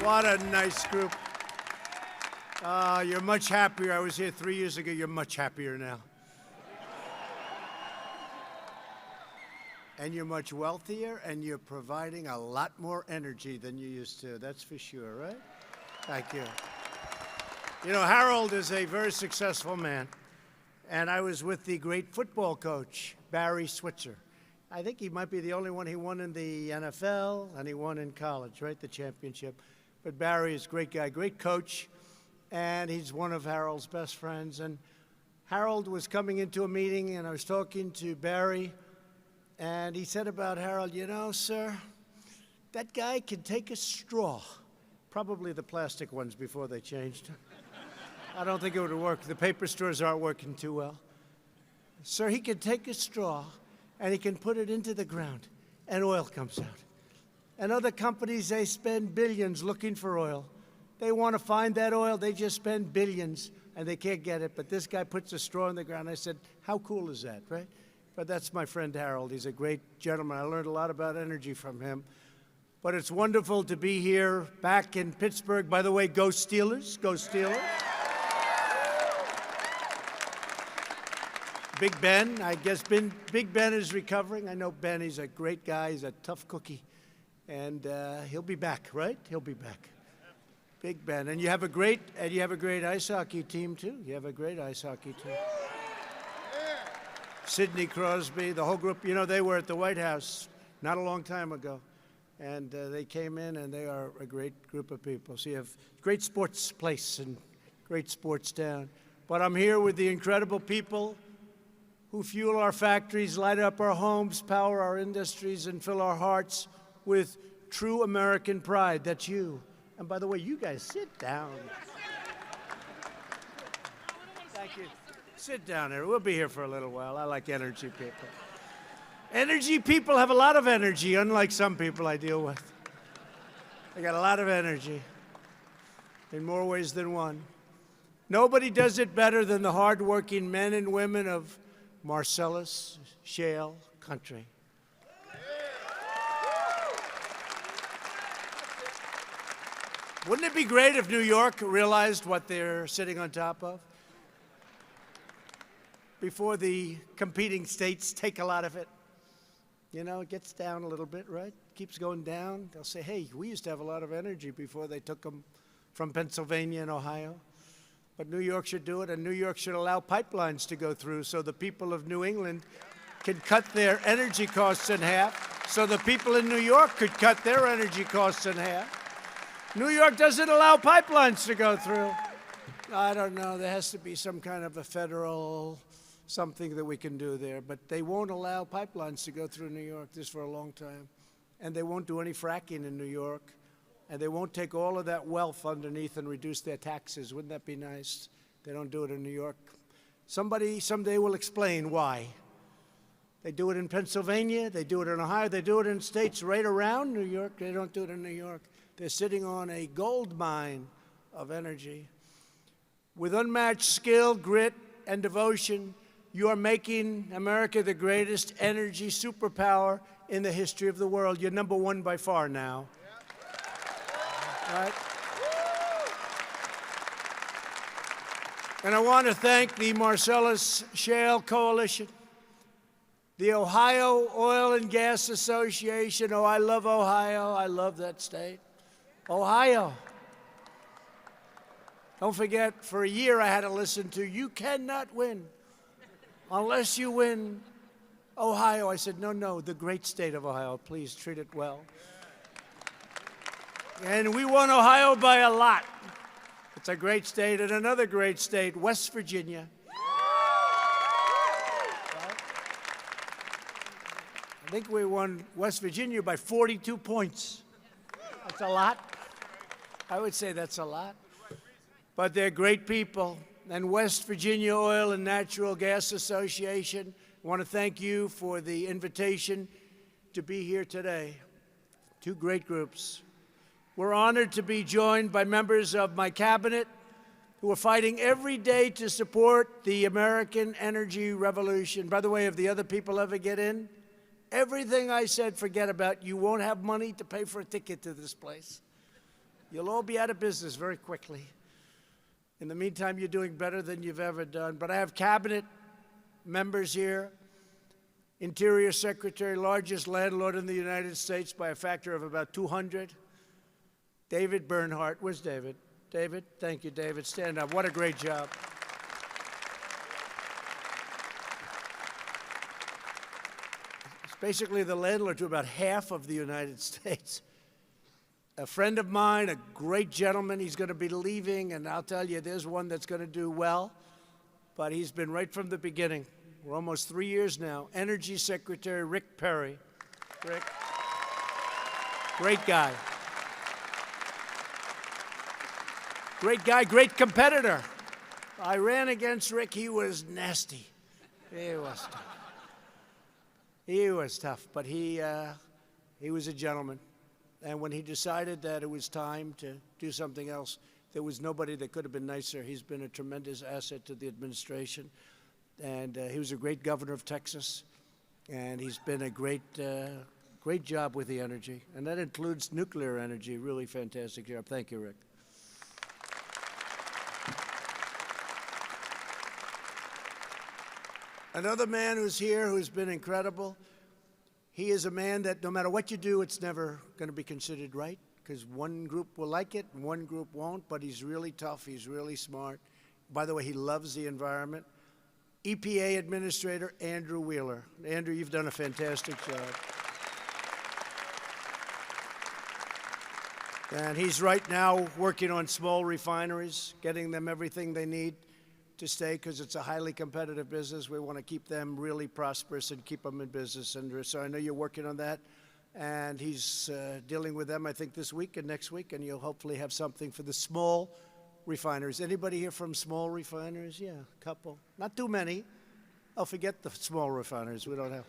What a nice group. You're much happier. I was here 3 years ago. You're much happier now. And you're much wealthier, and you're providing a lot more energy than you used to. That's for sure, right? Thank you. You know, Harold is a very successful man. And I was with the great football coach, Barry Switzer. I think he might be the only one. He won in the NFL, and he won in college, right, the championship. But Barry is a great guy, great coach, and he's one of Harold's best friends. And Harold was coming into a meeting, and I was talking to Barry, and he said about Harold, you know, sir, that guy can take a straw, probably the plastic ones before they changed. I don't think it would work. The paper straws aren't working too well. Sir, he can take a straw, and he can put it into the ground, and oil comes out. And other companies, they spend billions looking for oil. They want to find that oil. They just spend billions, and they can't get it. But this guy puts a straw in the ground. I said, how cool is that, right? But that's my friend Harold. He's a great gentleman. I learned a lot about energy from him. But it's wonderful to be here back in Pittsburgh. By the way, go Steelers. Go Steelers. Big Ben, I guess Big Ben is recovering. I know Ben, he's a great guy. He's a tough cookie. And he'll be back, right? He'll be back. Big Ben. And you have a great ice hockey team, too. You have a great ice hockey team. Sidney Crosby, the whole group. You know, they were at the White House not a long time ago. And they came in, and they are a great group of people. So you have great sports place and great sports town. But I'm here with the incredible people who fuel our factories, light up our homes, power our industries, and fill our hearts with true American pride. That's you. And by the way, you guys sit down. Thank you. Sit down there. We'll be here for a little while. I like energy people. Energy people have a lot of energy, unlike some people I deal with. They got a lot of energy in more ways than one. Nobody does it better than the hardworking men and women of Marcellus Shale country. Wouldn't it be great if New York realized what they're sitting on top of? Before the competing states take a lot of it. You know, it gets down a little bit, right? Keeps going down. They'll say, hey, we used to have a lot of energy before they took them from Pennsylvania and Ohio. But New York should do it, and New York should allow pipelines to go through so the people of New England can cut their energy costs in half, so the people in New York could cut their energy costs in half. New York doesn't allow pipelines to go through. I don't know. There has to be some kind of a federal something that we can do there. But they won't allow pipelines to go through New York this for a long time. And they won't do any fracking in New York. And they won't take all of that wealth underneath and reduce their taxes. Wouldn't that be nice? They don't do it in New York. Somebody someday will explain why. They do it in Pennsylvania. They do it in Ohio. They do it in states right around New York. They don't do it in New York. They're sitting on a gold mine of energy. With unmatched skill, grit, and devotion, you are making America the greatest energy superpower in the history of the world. You're number one by far now. Right? And I want to thank the Marcellus Shale Coalition, the Ohio Oil and Gas Association. Oh, I love Ohio. I love that state. Ohio. Don't forget, for a year I had to listen to, you cannot win unless you win Ohio. I said, no, the great state of Ohio. Please treat it well. And we won Ohio by a lot. It's a great state. And another great state, West Virginia. I think we won West Virginia by 42 points. That's a lot. I would say that's a lot. But they're great people. And West Virginia Oil and Natural Gas Association, I want to thank you for the invitation to be here today. Two great groups. We're honored to be joined by members of my cabinet who are fighting every day to support the American energy revolution. By the way, if the other people ever get in, everything I said, forget about. You won't have money to pay for a ticket to this place. You'll all be out of business very quickly. In the meantime, you're doing better than you've ever done. But I have cabinet members here. Interior Secretary, largest landlord in the United States by a factor of about 200. David Bernhardt. Where's David? David? Thank you, David. Stand up. What a great job. It's basically the landlord to about half of the United States. A friend of mine, a great gentleman, he's going to be leaving, and I'll tell you, there's one that's going to do well, but he's been right from the beginning. We're almost 3 years now. Energy Secretary Rick Perry. Rick, great guy. Great guy, great competitor. I ran against Rick. He was nasty. He was tough. He was tough, but he was a gentleman. And when he decided that it was time to do something else, there was nobody that could have been nicer. He's been a tremendous asset to the administration. And he was a great governor of Texas. And he's been a great job with the energy. And that includes nuclear energy. Really fantastic job. Thank you, Rick. Another man who's here who's been incredible. He is a man that no matter what you do, it's never going to be considered right, because one group will like it and one group won't, but he's really tough. He's really smart. By the way, he loves the environment. EPA Administrator Andrew Wheeler. Andrew, you've done a fantastic job. And he's right now working on small refineries, getting them everything they need to stay, because it's a highly competitive business. We want to keep them really prosperous and keep them in business. And so I know you're working on that. And he's dealing with them, I think, this week and next week, and you'll hopefully have something for the small refineries. Anybody here from small refineries? Yeah, a couple. Not too many. Oh, forget the small refineries. We don't have.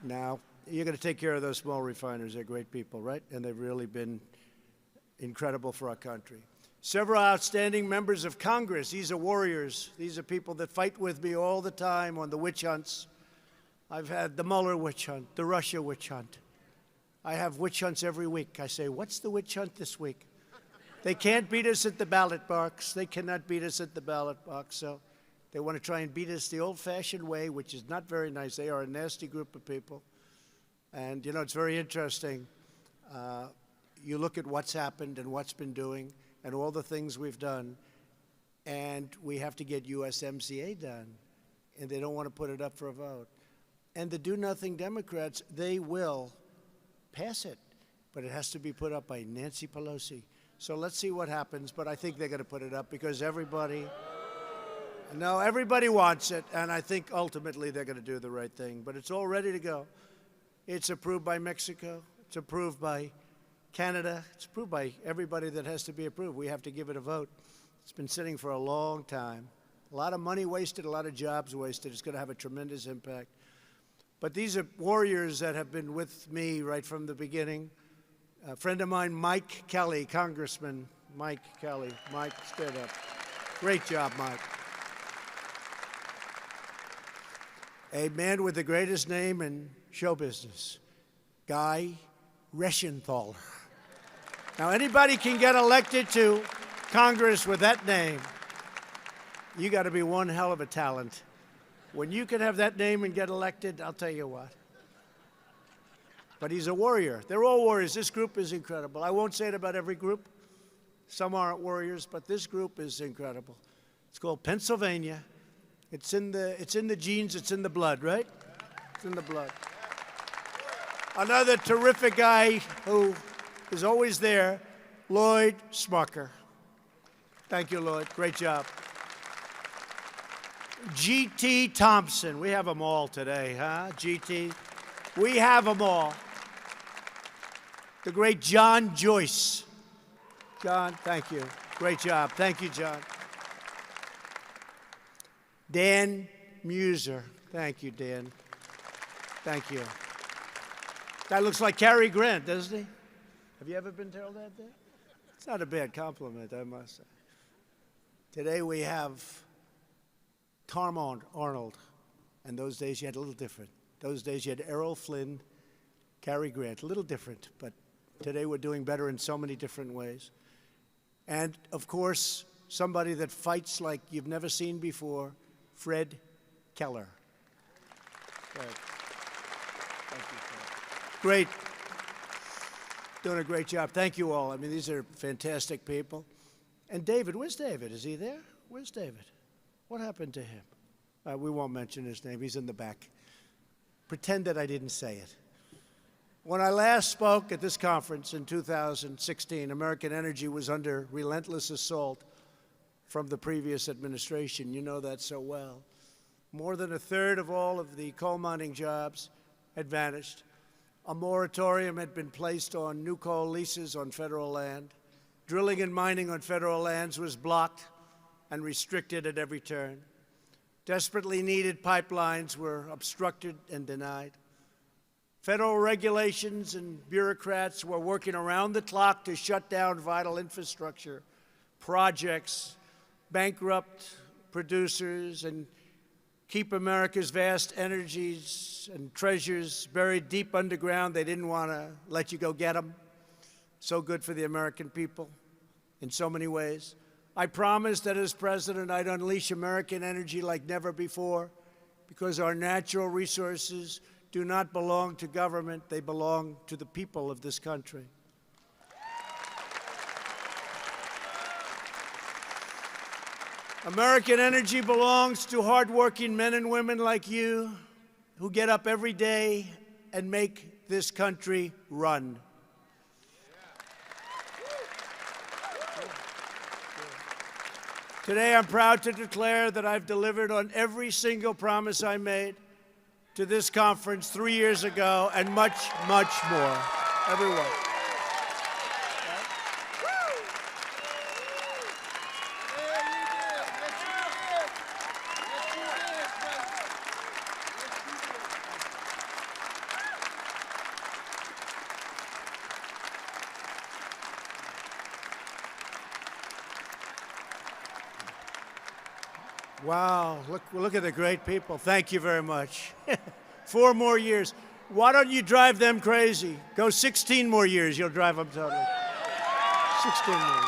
Now, you're going to take care of those small refineries. They're great people, right? And they've really been incredible for our country. Several outstanding members of Congress. These are warriors. These are people that fight with me all the time on the witch hunts. I've had the Mueller witch hunt, the Russia witch hunt. I have witch hunts every week. I say, what's the witch hunt this week? They can't beat us at the ballot box. They cannot beat us at the ballot box. So they want to try and beat us the old-fashioned way, which is not very nice. They are a nasty group of people. And, you know, it's very interesting. You look at what's happened and what's been doing and all the things we've done, and we have to get USMCA done, and they don't want to put it up for a vote. And the do-nothing Democrats, they will pass it, but it has to be put up by Nancy Pelosi. So let's see what happens, but I think they're going to put it up because everybody wants it, and I think ultimately they're going to do the right thing. But it's all ready to go. It's approved by Mexico. It's approved by Canada. It's approved by everybody that has to be approved. We have to give it a vote. It's been sitting for a long time. A lot of money wasted, a lot of jobs wasted. It's going to have a tremendous impact. But these are warriors that have been with me right from the beginning. A friend of mine, Mike Kelly, Congressman Mike Kelly. Mike, stand up. Great job, Mike. A man with the greatest name in show business, Guy Reschenthaler. Now, anybody can get elected to Congress with that name. You got to be one hell of a talent. When you can have that name and get elected, I'll tell you what. But he's a warrior. They're all warriors. This group is incredible. I won't say it about every group. Some aren't warriors, but this group is incredible. It's called Pennsylvania. It's in the genes. It's in the blood, right? It's in the blood. Another terrific guy who is always there, Lloyd Smucker. Thank you, Lloyd. Great job. G.T. Thompson. We have them all today, huh? G.T. We have them all. The great John Joyce. John, thank you. Great job. Thank you, John. Dan Muser. Thank you, Dan. Thank you. That looks like Cary Grant, doesn't he? Have you ever been told that? It's not a bad compliment, I must say. Today we have Tom Arnold. And those days you had a little different. Those days you had Errol Flynn, Cary Grant. A little different, but Today we're doing better in so many different ways. And, of course, somebody that fights like you've never seen before, Fred Keller. Fred. Thank you, Fred. Great. Doing a great job. Thank you all. I mean, these are fantastic people. And David, where's David? Is he there? Where's David? What happened to him? We won't mention his name. He's in the back. Pretend that I didn't say it. When I last spoke at this conference in 2016, American energy was under relentless assault from the previous administration. You know that so well. More than a third of all of the coal mining jobs had vanished. A moratorium had been placed on new coal leases on federal land. Drilling and mining on federal lands was blocked and restricted at every turn. Desperately needed pipelines were obstructed and denied. Federal regulations and bureaucrats were working around the clock to shut down vital infrastructure projects, bankrupt producers, and keep America's vast energies and treasures buried deep underground. They didn't want to let you go get them. So good for the American people in so many ways. I promised that as president, I'd unleash American energy like never before, because our natural resources do not belong to government. They belong to the people of this country. American energy belongs to hardworking men and women like you who get up every day and make this country run. Today, I'm proud to declare that I've delivered on every single promise I made to this conference 3 years ago, and much, much more. Everyone. Wow, look at the great people. Thank you very much. 4 more years. Why don't you drive them crazy? Go 16 more years, you'll drive them totally. 16 more years.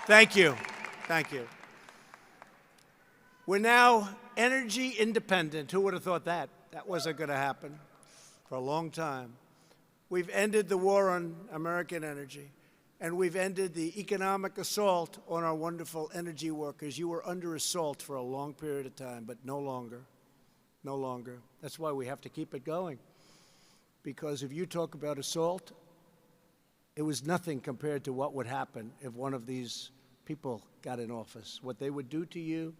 Thank you. Thank you. We're now energy independent. Who would have thought that? That wasn't going to happen for a long time. We've ended the war on American energy, and we've ended the economic assault on our wonderful energy workers. You were under assault for a long period of time, but no longer. No longer. That's why we have to keep it going. Because if you talk about assault, it was nothing compared to what would happen if one of these people got in office. What they would do to you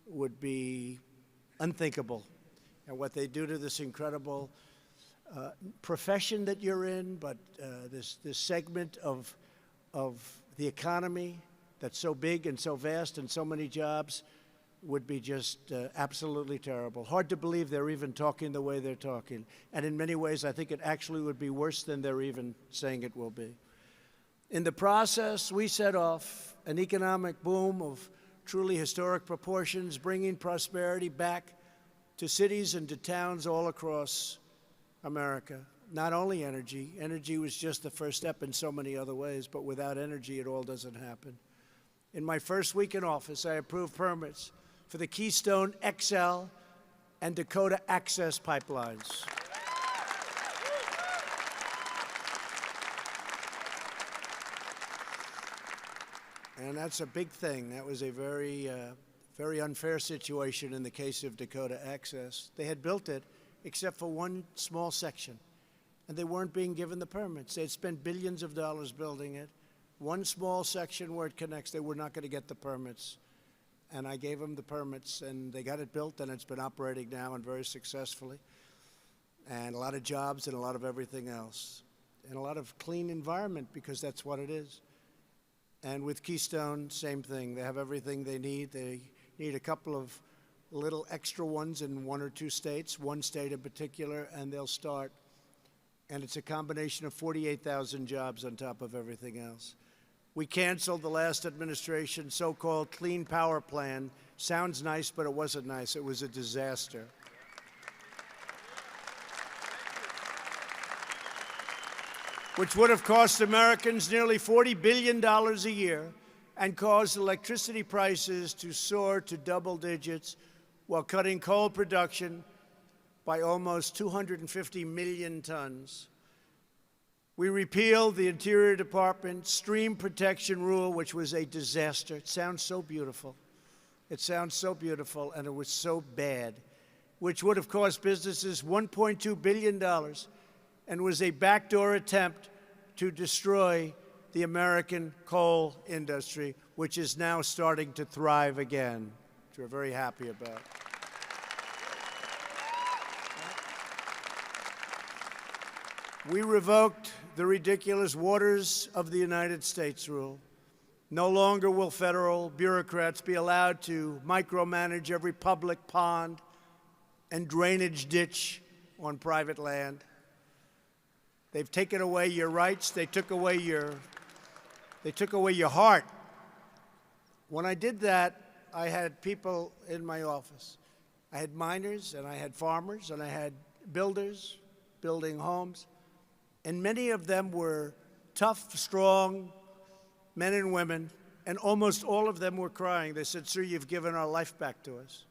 would be unthinkable. And what they do to this incredible profession that you're in, but this segment of the economy that's so big and so vast and so many jobs would be just absolutely terrible. Hard to believe they're even talking the way they're talking. And in many ways, I think it actually would be worse than they're even saying it will be. In the process, we set off an economic boom of truly historic proportions, bringing prosperity back to cities and to towns all across America. Not only energy. Energy was just the first step in so many other ways, but without energy, it all doesn't happen. In my first week in office, I approved permits for the Keystone XL and Dakota Access pipelines. And that's a big thing. That was a very unfair situation in the case of Dakota Access. They had built it except for one small section, and they weren't being given the permits. They had spent billions of dollars building it. One small section where it connects, they were not going to get the permits. And I gave them the permits, and they got it built, and it's been operating now and very successfully. And a lot of jobs and a lot of everything else. And a lot of clean environment, because that's what it is. And with Keystone, same thing. They have everything they need. They need a couple of little extra ones in 1 or 2 states, one state in particular, and they'll start. And it's a combination of 48,000 jobs on top of everything else. We canceled the last administration's so-called Clean Power Plan. Sounds nice, but it wasn't nice. It was a disaster. which would have cost Americans nearly $40 billion a year and caused electricity prices to soar to double digits while cutting coal production by almost 250 million tons. We repealed the Interior Department stream protection rule, which was a disaster. It sounds so beautiful. It sounds so beautiful, and it was so bad, which would have cost businesses $1.2 billion and was a backdoor attempt to destroy the American coal industry, which is now starting to thrive again, which we're very happy about. We revoked the ridiculous Waters of the United States rule. No longer will federal bureaucrats be allowed to micromanage every public pond and drainage ditch on private land. They've taken away your rights. They took away your heart. When I did that, I had people in my office. I had miners, and I had farmers, and I had builders building homes. And many of them were tough, strong men and women, and almost all of them were crying. They said, "Sir, you've given our life back to us."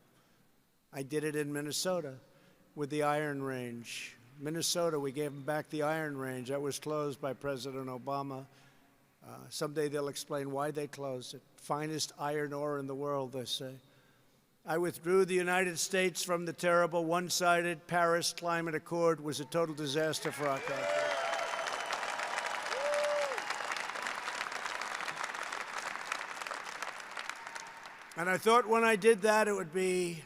I did it in Minnesota with the Iron Range. Minnesota, we gave them back the Iron Range. That was closed by President Obama. Someday they'll explain why they closed it. Finest iron ore in the world, they say. I withdrew the United States from the terrible one-sided Paris Climate Accord. It was a total disaster for our country. And I thought when I did that, it would be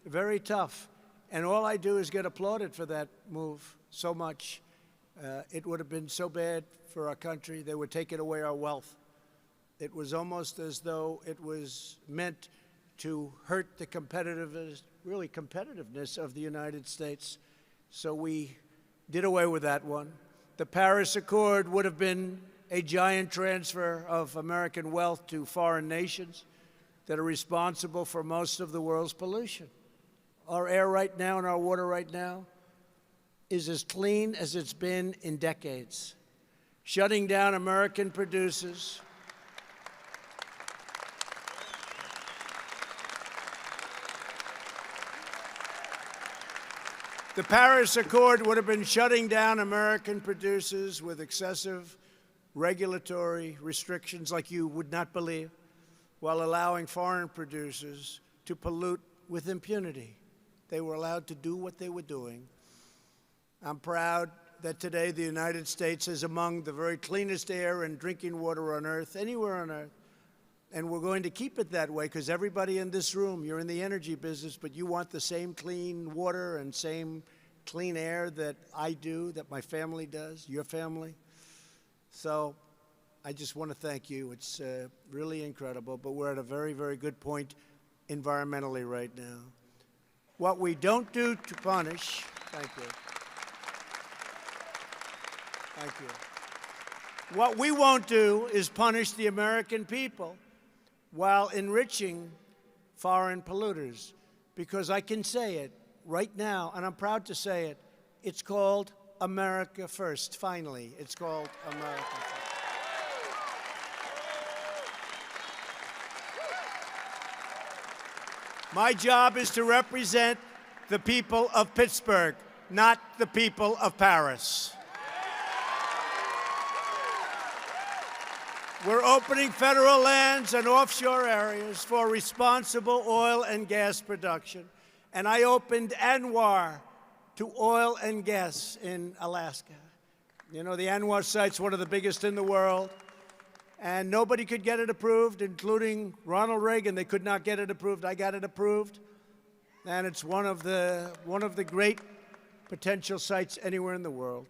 very tough. And all I do is get applauded for that move so much. It would have been so bad for our country. They were taking away our wealth. It was almost as though it was meant to hurt the competitiveness of the United States. So we did away with that one. The Paris Accord would have been a giant transfer of American wealth to foreign nations that are responsible for most of the world's pollution. Our air right now and our water right now is as clean as it's been in decades. Shutting down American producers The Paris Accord would have been shutting down American producers with excessive regulatory restrictions like you would not believe, while allowing foreign producers to pollute with impunity. They were allowed to do what they were doing. I'm proud that today the United States is among the very cleanest air and drinking water on earth, anywhere on earth. And we're going to keep it that way because everybody in this room, you're in the energy business, but you want the same clean water and same clean air that I do, that my family does, your family. So I just want to thank you. It's really incredible, but we're at a very, very good point environmentally right now. What we don't do to punish, thank you. Thank you. What we won't do is punish the American people while enriching foreign polluters, because I can say it right now, and I'm proud to say it. It's called America First, finally. It's called America First. My job is to represent the people of Pittsburgh, not the people of Paris. We're opening federal lands and offshore areas for responsible oil and gas production. And I opened ANWR to oil and gas in Alaska. You know, the ANWR site's one of the biggest in the world. And nobody could get it approved, including Ronald Reagan. They could not get it approved. I got it approved. And it's one of the great potential sites anywhere in the world.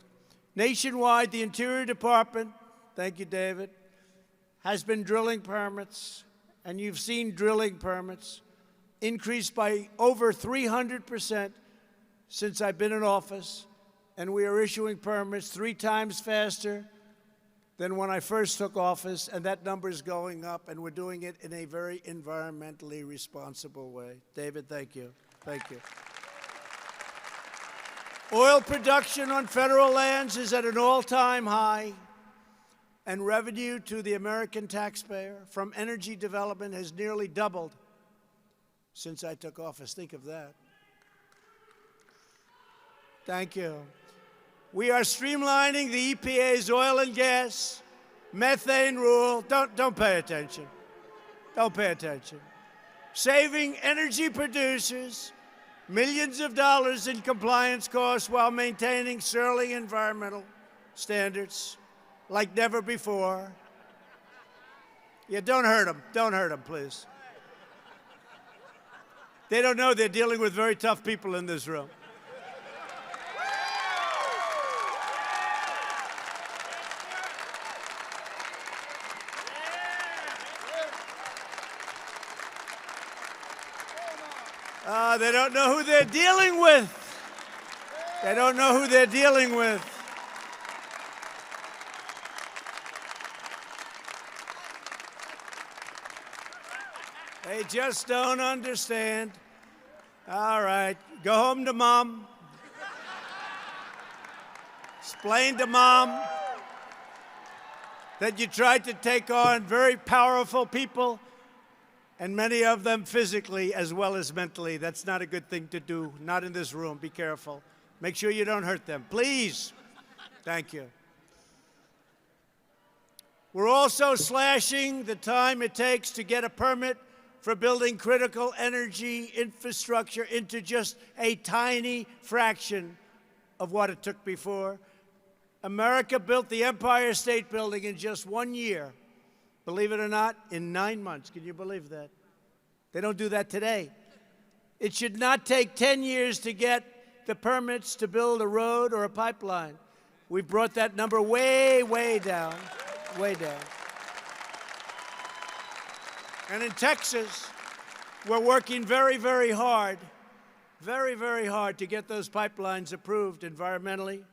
Nationwide, the Interior Department, thank you, David, has been drilling permits, and you've seen drilling permits increased by over 300% since I've been in office, and we are issuing permits 3 times faster than when I first took office, and that number is going up, and we're doing it in a very environmentally responsible way. David, thank you. Thank you. Oil production on federal lands is at an all-time high, and revenue to the American taxpayer from energy development has nearly doubled since I took office. Think of that. Thank you. We are streamlining the EPA's oil and gas methane rule. Don't pay attention. Don't pay attention. Saving energy producers millions of dollars in compliance costs while maintaining sterling environmental standards like never before. Yeah, don't hurt them. Don't hurt them, please. They don't know they're dealing with very tough people in this room. They don't know who they're dealing with. They don't know who they're dealing with. They just don't understand. All right, go home to Mom. Explain to Mom that you tried to take on very powerful people, and many of them physically as well as mentally. That's not a good thing to do. Not in this room. Be careful. Make sure you don't hurt them. Please. Thank you. We're also slashing the time it takes to get a permit for building critical energy infrastructure into just a tiny fraction of what it took before. America built the Empire State Building in just 1 year. Believe it or not, in 9 months. Can you believe that? They don't do that today. It should not take 10 years to get the permits to build a road or a pipeline. We've brought that number way, way down, way down. And in Texas, we're working very, very hard to get those pipelines approved environmentally.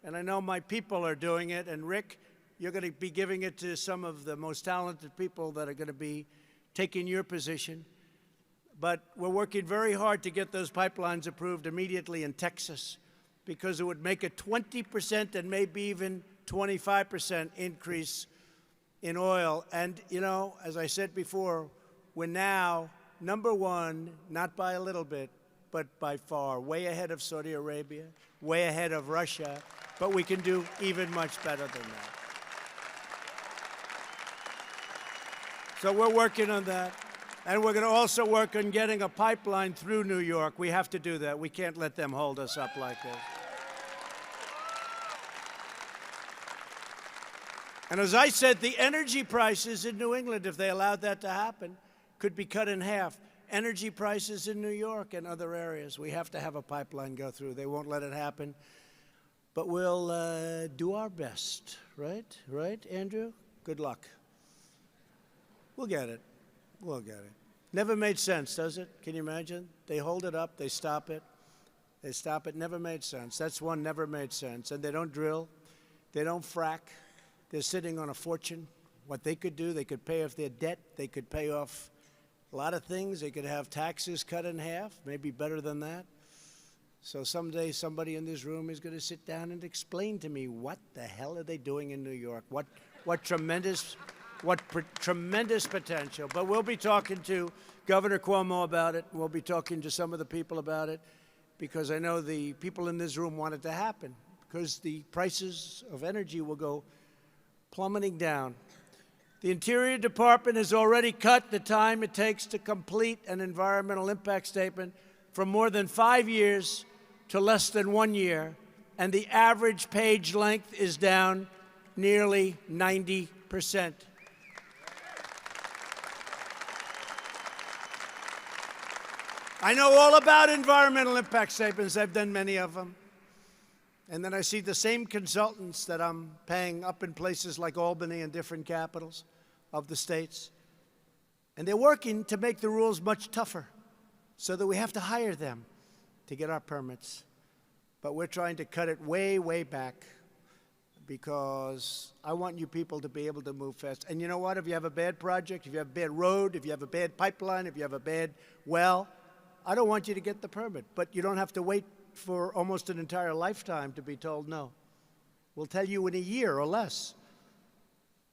And I know my people are doing it. And Rick, you're going to be giving it to some of the most talented people that are going to be taking your position. But we're working very hard to get those pipelines approved immediately in Texas, because it would make a 20% and maybe even 25% increase in oil. And, you know, as I said before, we're now #1, not by a little bit, but by far, way ahead of Saudi Arabia, way ahead of Russia, but we can do even much better than that. So we're working on that. And we're going to also work on getting a pipeline through New York. We have to do that. We can't let them hold us up like this. And as I said, the energy prices in New England, if they allowed that to happen, could be cut in half. Energy prices in New York and other areas, we have to have a pipeline go through. They won't let it happen. But we'll do our best, right? Right, Andrew? Good luck. We'll get it. We'll get it. Never made sense, does it? Can you imagine? They hold it up, they stop it. They stop it. Never made sense. That's one never made sense. And they don't drill. They don't frack. They're sitting on a fortune. What they could do, they could pay off their debt. They could pay off a lot of things. They could have taxes cut in half, maybe better than that. So someday somebody in this room is going to sit down and explain to me what the hell are they doing in New York? What tremendous potential. But we'll be talking to Governor Cuomo about it. We'll be talking to some of the people about it, because I know the people in this room want it to happen, because the prices of energy will go plummeting down. The Interior Department has already cut the time it takes to complete an environmental impact statement from more than 5 years to less than 1 year, and the average page length is down nearly 90%. I know all about environmental impact statements. I've done many of them. And then I see the same consultants that I'm paying up in places like Albany and different capitals of the states. And they're working to make the rules much tougher so that we have to hire them to get our permits. But we're trying to cut it way, way back, because I want you people to be able to move fast. And you know what? If you have a bad project, if you have a bad road, if you have a bad pipeline, if you have a bad well, I don't want you to get the permit. But you don't have to wait for almost an entire lifetime to be told no. We'll tell you in a year or less.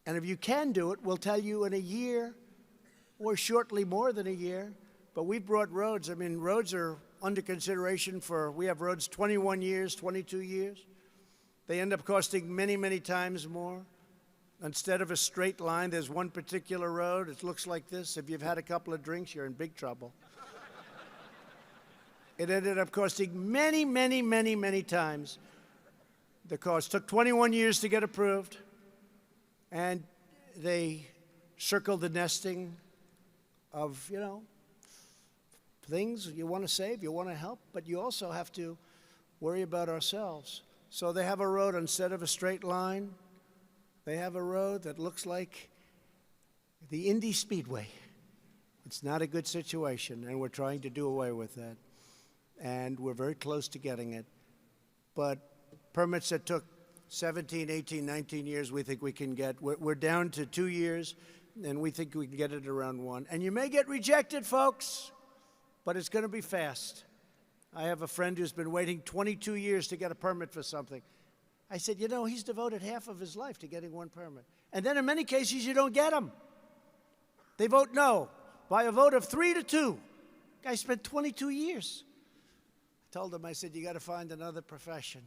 And if you can do it, we'll tell you in a year or shortly more than a year. But we've brought roads. I mean, roads are under consideration we have roads 21 years, 22 years. They end up costing many, many times more. Instead of a straight line, there's one particular road. It looks like this. If you've had a couple of drinks, you're in big trouble. It ended up costing many, many, many, many times the cost. Took 21 years to get approved, and they circled the nesting of, things you want to save, you want to help, but you also have to worry about ourselves. So they have a road, instead of a straight line, they have a road that looks like the Indy Speedway. It's not a good situation, and we're trying to do away with that. And we're very close to getting it. But permits that took 17, 18, 19 years, we think we can get. We're down to 2 years, and we think we can get it around 1. And you may get rejected, folks, but it's going to be fast. I have a friend who's been waiting 22 years to get a permit for something. I said, he's devoted half of his life to getting one permit. And then in many cases, you don't get them. They vote no by a vote of 3-2. Guy spent 22 years. I told him, I said, you got to find another profession.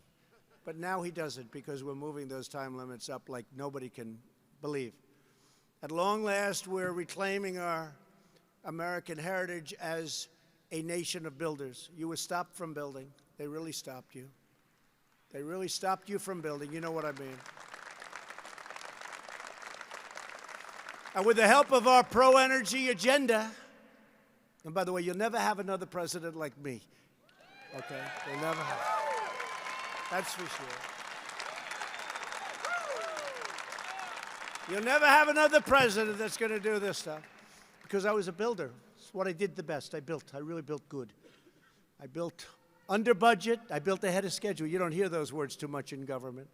But now he doesn't, because we're moving those time limits up like nobody can believe. At long last, we're reclaiming our American heritage as a nation of builders. You were stopped from building. They really stopped you. They really stopped you from building. You know what I mean. And with the help of our pro-energy agenda, and by the way, you'll never have another president like me. Okay? You'll never have. That's for sure. You'll never have another president that's going to do this stuff. Because I was a builder. It's what I did the best. I built. I really built good. I built under budget. I built ahead of schedule. You don't hear those words too much in government.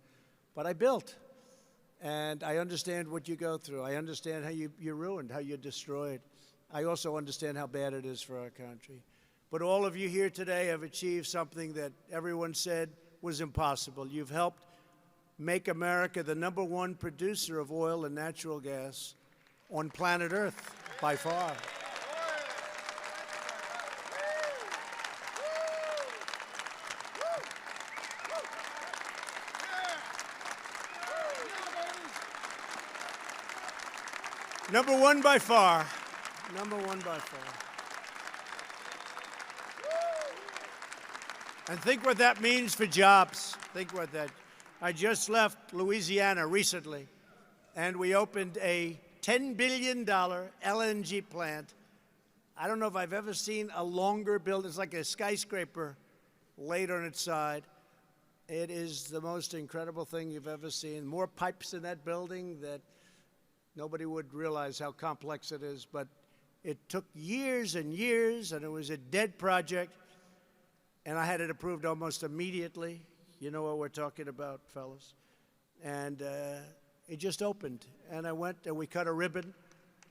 But I built. And I understand what you go through. I understand how you're ruined, how you're destroyed. I also understand how bad it is for our country. But all of you here today have achieved something that everyone said was impossible. You've helped make America the #1 producer of oil and natural gas on planet Earth, by far. #1 by far. #1 by far. And think what that means for jobs. Think what that. I just left Louisiana recently, and we opened a $10 billion LNG plant. I don't know if I've ever seen a longer build. It's like a skyscraper laid on its side. It is the most incredible thing you've ever seen. More pipes in that building that nobody would realize how complex it is. But it took years and years, and it was a dead project. And I had it approved almost immediately. You know what we're talking about, fellas. And it just opened. And I went and we cut a ribbon.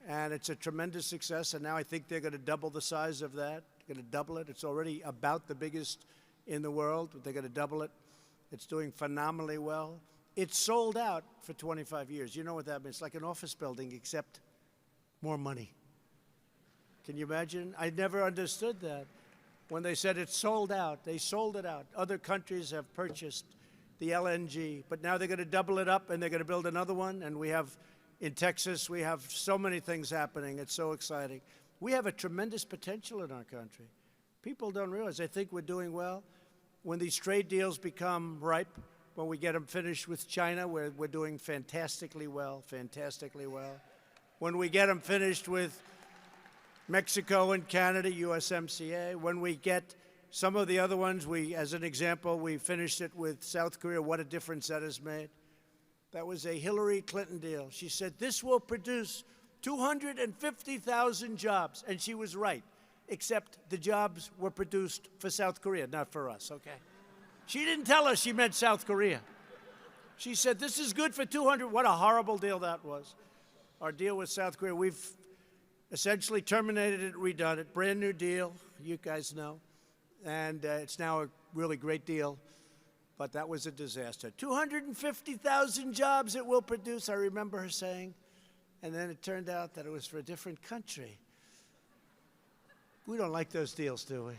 And it's a tremendous success. And now I think they're going to double the size of that. They're going to double it. It's already about the biggest in the world, but they're going to double it. It's doing phenomenally well. It's sold out for 25 years. You know what that means? It's like an office building, except more money. Can you imagine? I never understood that. When they said it's sold out, they sold it out. Other countries have purchased the LNG, but now they're going to double it up, and they're going to build another one. And we have, in Texas, we have so many things happening. It's so exciting. We have a tremendous potential in our country. People don't realize. They think we're doing well. When these trade deals become ripe, when we get them finished with China, we're doing fantastically well, fantastically well. When we get them finished with Mexico and Canada, USMCA. When we get some of the other ones, as an example, we finished it with South Korea. What a difference that has made. That was a Hillary Clinton deal. She said, this will produce 250,000 jobs. And she was right, except the jobs were produced for South Korea, not for us, okay? She didn't tell us she meant South Korea. She said, this is good for 200. What a horrible deal that was. Our deal with South Korea, we've essentially terminated it, redone it. Brand new deal, you guys know. And it's now a really great deal, but that was a disaster. 250,000 jobs it will produce, I remember her saying. And then it turned out that it was for a different country. We don't like those deals, do we?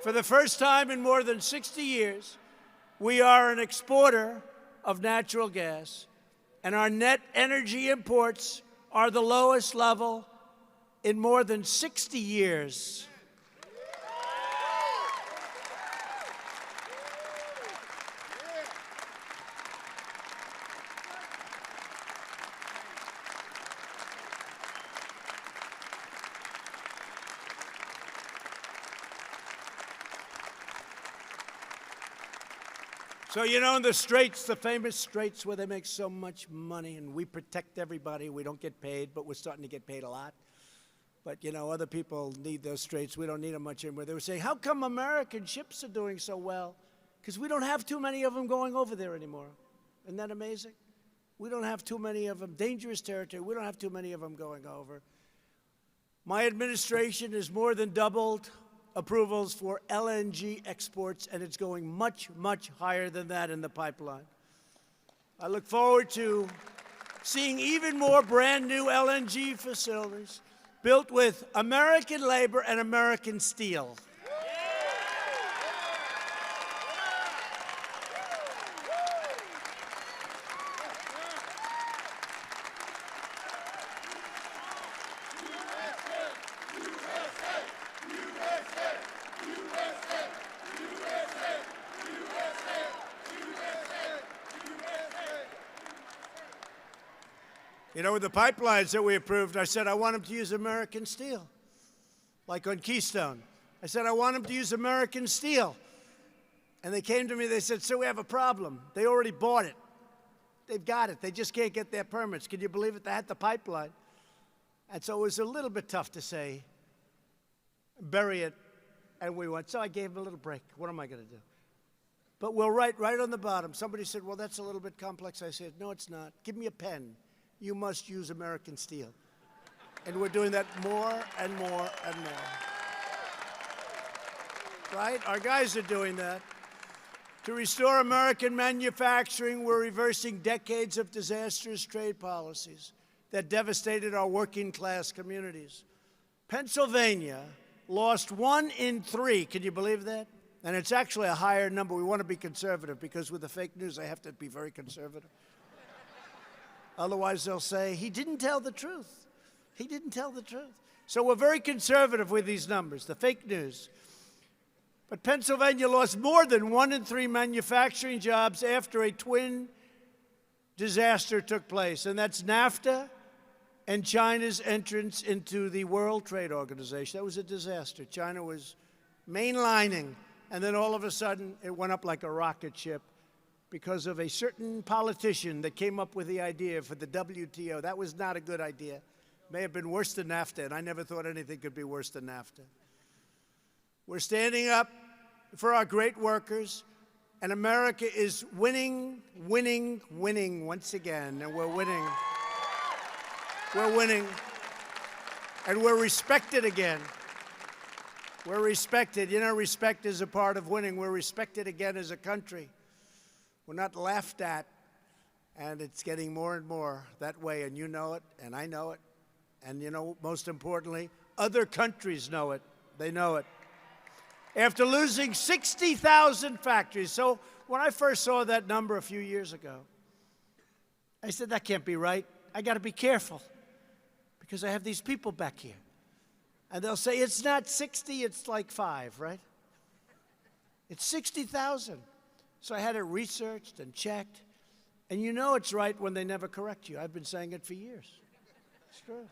For the first time in more than 60 years, we are an exporter of natural gas, and our net energy imports are the lowest level in more than 60 years. So, you know, in the Straits, the famous Straits where they make so much money and we protect everybody, we don't get paid, but we're starting to get paid a lot. But, you know, other people need those Straits. We don't need them much anymore. They were saying, how come American ships are doing so well? Because we don't have too many of them going over there anymore. Isn't that amazing? We don't have too many of them. Dangerous territory. We don't have too many of them going over. My administration has more than doubled approvals for LNG exports, and it's going much, much higher than that in the pipeline. I look forward to seeing even more brand new LNG facilities built with American labor and American steel. You know, with the pipelines that we approved, I said I want them to use American steel, like on Keystone. I said I want them to use American steel. And they came to me, they said, so we have a problem. They already bought it. They've got it. They just can't get their permits. Can you believe it? They had the pipeline. And so it was a little bit tough to say, bury it, and we went. So I gave them a little break. What am I going to do? But we'll write right on the bottom. Somebody said, well, that's a little bit complex. I said, no, it's not. Give me a pen. You must use American steel. And we're doing that more and more and more. Right? Our guys are doing that. To restore American manufacturing, we're reversing decades of disastrous trade policies that devastated our working class communities. Pennsylvania lost 1 in 3. Can you believe that? And it's actually a higher number. We want to be conservative because with the fake news, I have to be very conservative. Otherwise, they'll say, he didn't tell the truth. He didn't tell the truth. So we're very conservative with these numbers, the fake news. But Pennsylvania lost more than 1 in 3 manufacturing jobs after a twin disaster took place, and that's NAFTA and China's entrance into the World Trade Organization. That was a disaster. China was mainlining, and then all of a sudden, it went up like a rocket ship because of a certain politician that came up with the idea for the WTO. That was not a good idea. May have been worse than NAFTA, and I never thought anything could be worse than NAFTA. We're standing up for our great workers, and America is winning, winning, winning once again, and we're winning. We're winning, and we're respected again. We're respected. You know, respect is a part of winning. We're respected again as a country. We're not laughed at, and it's getting more and more that way, and you know it, and I know it, and you know, most importantly, other countries know it. They know it. After losing 60,000 factories, so when I first saw that number a few years ago, I said, that can't be right. I got to be careful because I have these people back here. And they'll say, it's not 60, it's like 5, right? It's 60,000. So I had it researched and checked. And you know it's right when they never correct you. I've been saying it for years. It's true.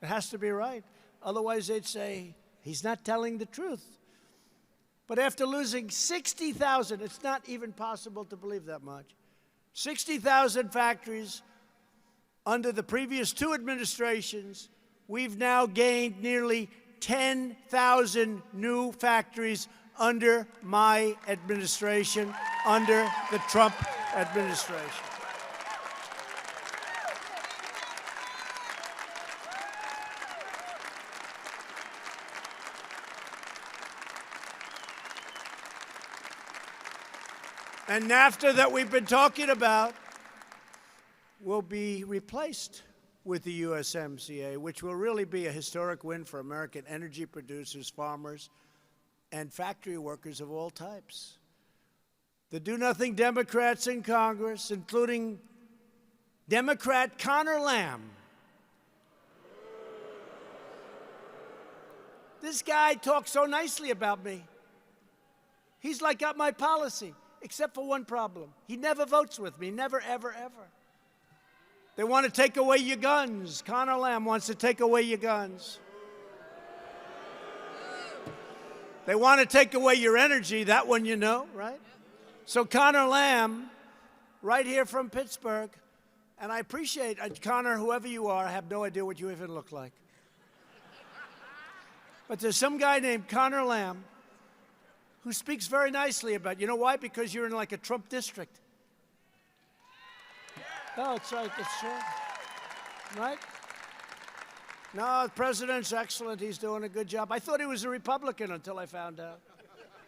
It has to be right. Otherwise, they'd say, he's not telling the truth. But after losing 60,000, it's not even possible to believe that much. 60,000 factories under the previous 2 administrations, we've now gained nearly 10,000 new factories under my administration, under the Trump administration. And NAFTA that we've been talking about will be replaced with the USMCA, which will really be a historic win for American energy producers, farmers, and factory workers of all types. The do-nothing Democrats in Congress, including Democrat Connor Lamb. This guy talks so nicely about me. He's like got my policy, except for one problem. He never votes with me, never, ever, ever. They want to take away your guns. Connor Lamb wants to take away your guns. They want to take away your energy, that one you know, right? So Connor Lamb, right here from Pittsburgh, and I appreciate, Connor, whoever you are, I have no idea what you even look like. But there's some guy named Connor Lamb who speaks very nicely about, you know why? Because you're in like a Trump district. No, it's right, that's true. Right? No, the president's excellent. He's doing a good job. I thought he was a Republican until I found out.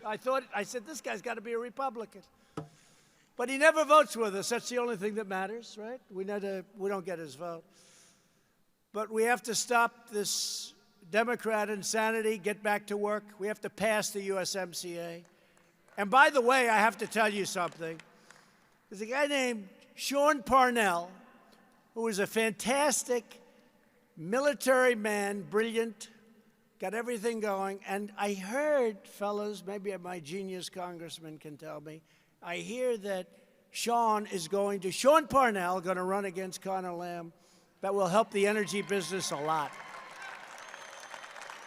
I said, this guy's got to be a Republican. But he never votes with us. That's the only thing that matters, right? We don't get his vote. But we have to stop this Democrat insanity, get back to work. We have to pass the USMCA. And by the way, I have to tell you something. There's a guy named Sean Parnell, who is a fantastic military man, brilliant, got everything going. And I heard, fellas, maybe my genius congressman can tell me, I hear that Sean Parnell going to run against Connor Lamb. That will help the energy business a lot.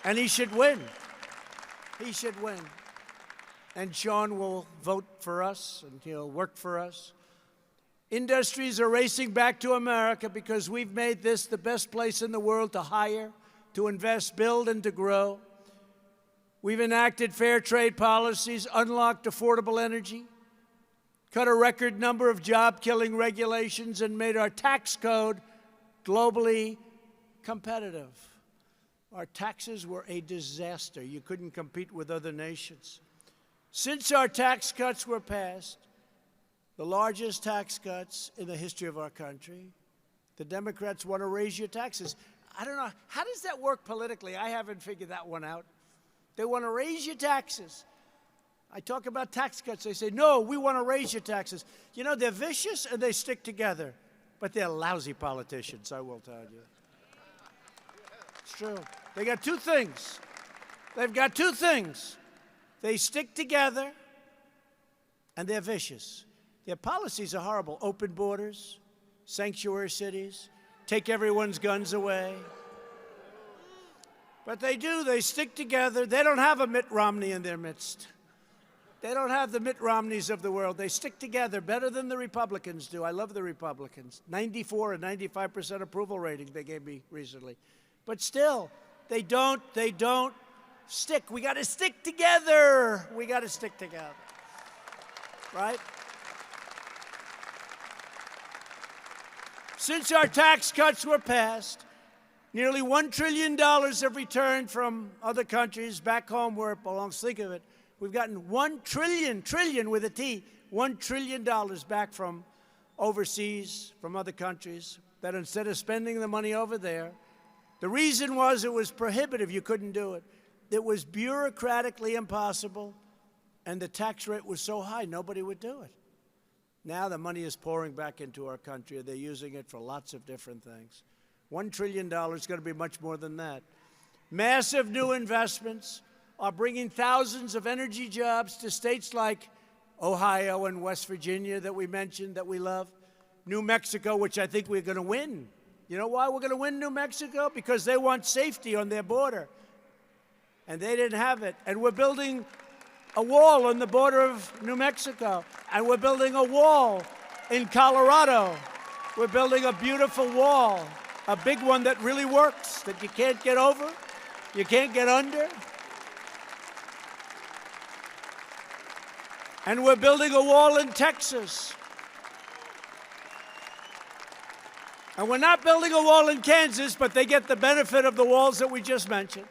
And he should win. He should win. And Sean will vote for us, and he'll work for us. Industries are racing back to America because we've made this the best place in the world to hire, to invest, build, and to grow. We've enacted fair trade policies, unlocked affordable energy, cut a record number of job-killing regulations, and made our tax code globally competitive. Our taxes were a disaster. You couldn't compete with other nations. Since our tax cuts were passed, the largest tax cuts in the history of our country, the Democrats want to raise your taxes. I don't know, how does that work politically? I haven't figured that one out. They want to raise your taxes. I talk about tax cuts. They say, no, we want to raise your taxes. You know, they're vicious and they stick together, but they're lousy politicians, I will tell you. It's true. They got two things. They've got two things. They stick together and they're vicious. Their policies are horrible. Open borders, sanctuary cities, take everyone's guns away. But they do. They stick together. They don't have a Mitt Romney in their midst. They don't have the Mitt Romneys of the world. They stick together better than the Republicans do. I love the Republicans. 94 and 95% approval rating they gave me recently. But still, they don't stick. We got to stick together. We got to stick together. Right? Since our tax cuts were passed, nearly $1 trillion have returned from other countries back home where it belongs. Think of it. We've gotten $1 trillion with a T, $1 trillion back from overseas, from other countries, that instead of spending the money over there, the reason was it was prohibitive. You couldn't do it. It was bureaucratically impossible, and the tax rate was so high, nobody would do it. Now the money is pouring back into our country. They're using it for lots of different things. $1 trillion is going to be much more than that. Massive new investments are bringing thousands of energy jobs to states like Ohio and West Virginia that we mentioned, that we love. New Mexico, which I think we're going to win. You know why we're going to win New Mexico? Because they want safety on their border. And they didn't have it. And we're building a wall on the border of New Mexico. And we're building a wall in Colorado. We're building a beautiful wall, a big one that really works, that you can't get over, you can't get under. And we're building a wall in Texas. And we're not building a wall in Kansas, but they get the benefit of the walls that we just mentioned.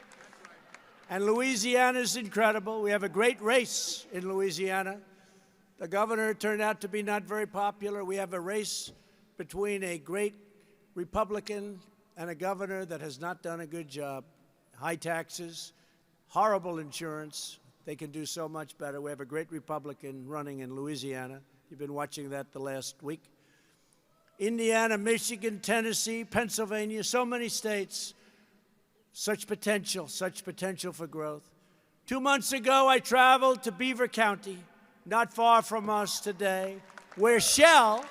And Louisiana is incredible. We have a great race in Louisiana. The governor turned out to be not very popular. We have a race between a great Republican and a governor that has not done a good job. High taxes, horrible insurance. They can do so much better. We have a great Republican running in Louisiana. You've been watching that the last week. Indiana, Michigan, Tennessee, Pennsylvania, so many states. Such potential for growth. 2 months ago, I traveled to Beaver County, not far from us today, where Shale,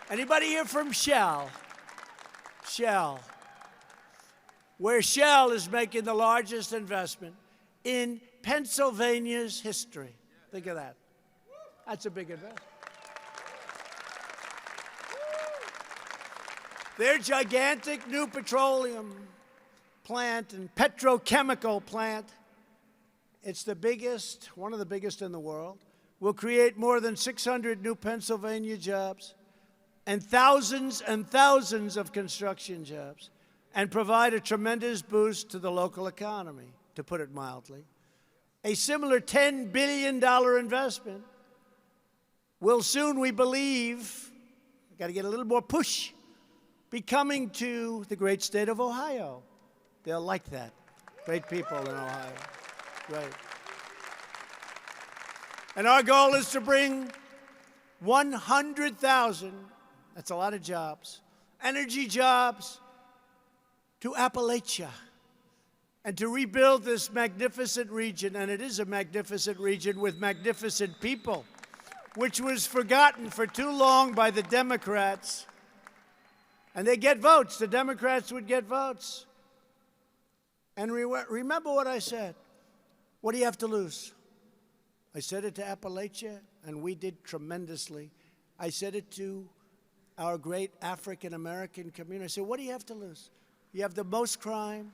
anybody here from Shale? Shale. Where Shale is making the largest investment in Pennsylvania's history. Think of that. That's a big investment. Their gigantic new petroleum plant and petrochemical plant, it's the biggest, one of the biggest in the world, will create more than 600 new Pennsylvania jobs and thousands of construction jobs and provide a tremendous boost to the local economy, to put it mildly. A similar $10 billion investment will soon, we believe, got to get a little more push, be coming to the great state of Ohio. They'll like that. Great people in Ohio. Great. And our goal is to bring 100,000, that's a lot of jobs, energy jobs, to Appalachia and to rebuild this magnificent region. And it is a magnificent region with magnificent people, which was forgotten for too long by the Democrats. And they get votes. The Democrats would get votes. And remember what I said. What do you have to lose? I said it to Appalachia, and we did tremendously. I said it to our great African-American community. I said, what do you have to lose? You have the most crime.